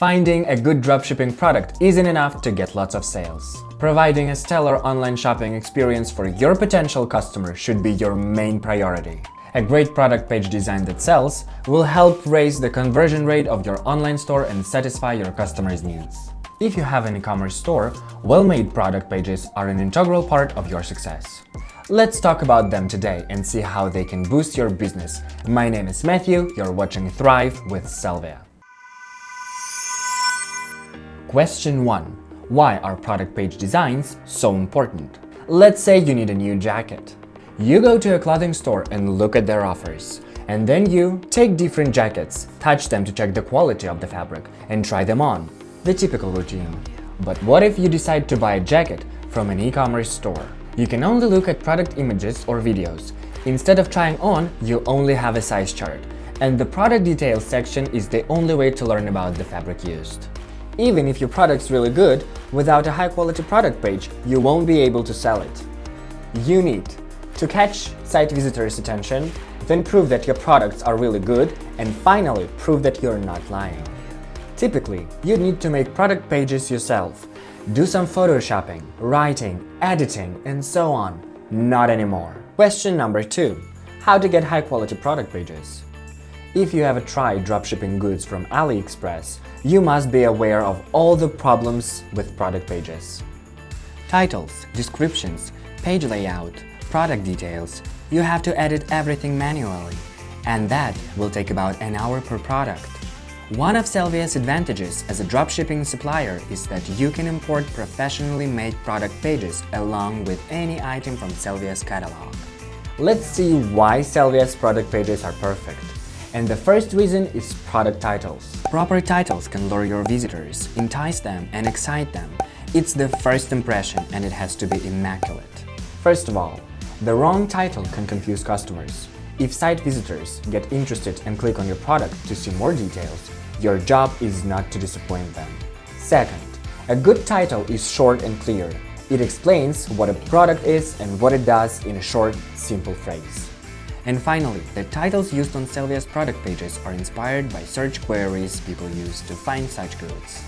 Finding a good dropshipping product isn't enough to get lots of sales. Providing a stellar online shopping experience for your potential customer should be your main priority. A great product page design that sells will help raise the conversion rate of your online store and satisfy your customers' needs. If you have an e-commerce store, well-made product pages are an integral part of your success. Let's talk about them today and see how they can boost your business. My name is Matthew, you're watching Thrive with Sellvia. Question 1. Why are product page designs so important? Let's say you need a new jacket. You go to a clothing store and look at their offers. And then you take different jackets, touch them to check the quality of the fabric, and try them on. The typical routine. But what if you decide to buy a jacket from an e-commerce store? You can only look at product images or videos. Instead of trying on, you only have a size chart. And the product details section is the only way to learn about the fabric used. Even if your product's really good, without a high-quality product page, you won't be able to sell it. You need to catch site visitors' attention, then prove that your products are really good, and finally prove that you're not lying. Typically, you need to make product pages yourself. Do some photoshopping, writing, editing, and so on. Not anymore. Question number 2. How to get high-quality product pages? If you have tried dropshipping goods from AliExpress, you must be aware of all the problems with product pages. Titles, descriptions, page layout, product details. You have to edit everything manually, and that will take about an hour per product. One of Sellvia's advantages as a dropshipping supplier is that you can import professionally made product pages along with any item from Sellvia's catalog. Let's see why Sellvia's product pages are perfect. And the first reason is product titles. Proper titles can lure your visitors, entice them, and excite them. It's the first impression and it has to be immaculate. First of all, the wrong title can confuse customers. If site visitors get interested and click on your product to see more details, your job is not to disappoint them. Second, a good title is short and clear. It explains what a product is and what it does in a short, simple phrase. And finally, the titles used on Sellvia's product pages are inspired by search queries people use to find such goods.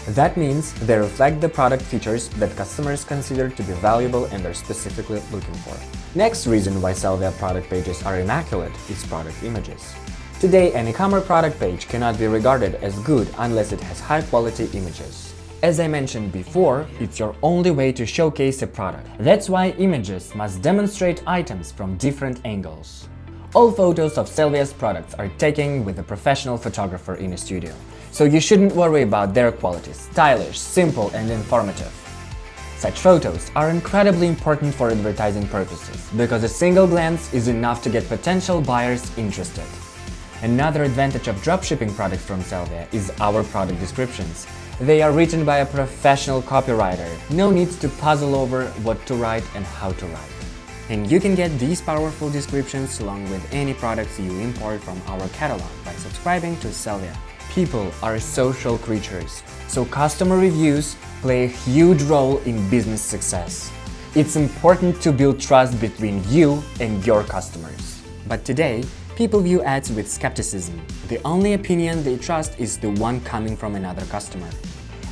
That means they reflect the product features that customers consider to be valuable and are specifically looking for. Next reason why Sellvia product pages are immaculate is product images. Today, an e-commerce product page cannot be regarded as good unless it has high-quality images. As I mentioned before, it's your only way to showcase a product. That's why images must demonstrate items from different angles. All photos of Sellvia's products are taken with a professional photographer in a studio, so you shouldn't worry about their quality. Stylish, simple, and informative. Such photos are incredibly important for advertising purposes, because a single glance is enough to get potential buyers interested. Another advantage of dropshipping products from Sellvia is our product descriptions. They are written by a professional copywriter. No need to puzzle over what to write and how to write. And you can get these powerful descriptions along with any products you import from our catalog by subscribing to Sellvia. People are social creatures, so customer reviews play a huge role in business success. It's important to build trust between you and your customers. But today, people view ads with skepticism. The only opinion they trust is the one coming from another customer.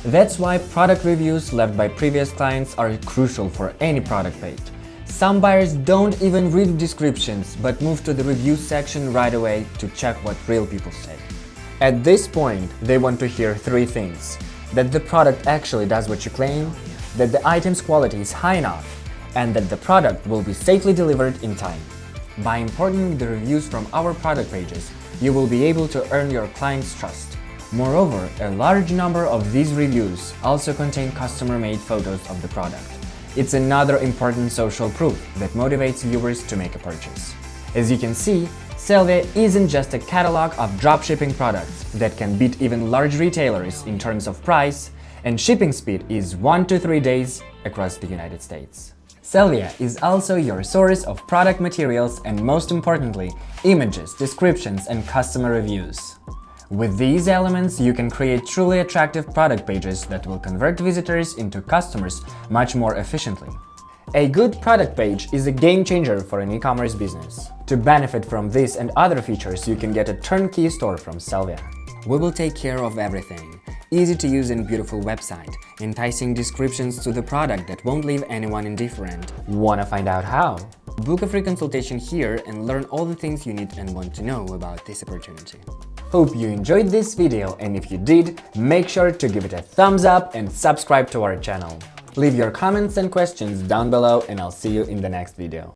That's why product reviews left by previous clients are crucial for any product page. Some buyers don't even read descriptions, but move to the review section right away to check what real people say. At this point, they want to hear 3 things: that the product actually does what you claim, that the item's quality is high enough, and that the product will be safely delivered in time. By importing the reviews from our product pages, you will be able to earn your clients' trust. Moreover, a large number of these reviews also contain customer-made photos of the product. It's another important social proof that motivates viewers to make a purchase. As you can see, Sellvia isn't just a catalog of dropshipping products that can beat even large retailers in terms of price, and shipping speed is 1 to 3 days across the United States. Sellvia is also your source of product materials and, most importantly, images, descriptions, and customer reviews. With these elements, you can create truly attractive product pages that will convert visitors into customers much more efficiently. A good product page is a game changer for an e-commerce business. To benefit from this and other features, you can get a turnkey store from Sellvia. We will take care of everything. easy to use and beautiful website, enticing descriptions to the product that won't leave anyone indifferent. Wanna find out how? Book a free consultation here and learn all the things you need and want to know about this opportunity. Hope you enjoyed this video, and if you did, make sure to give it a thumbs up and subscribe to our channel. Leave your comments and questions down below, and I'll see you in the next video.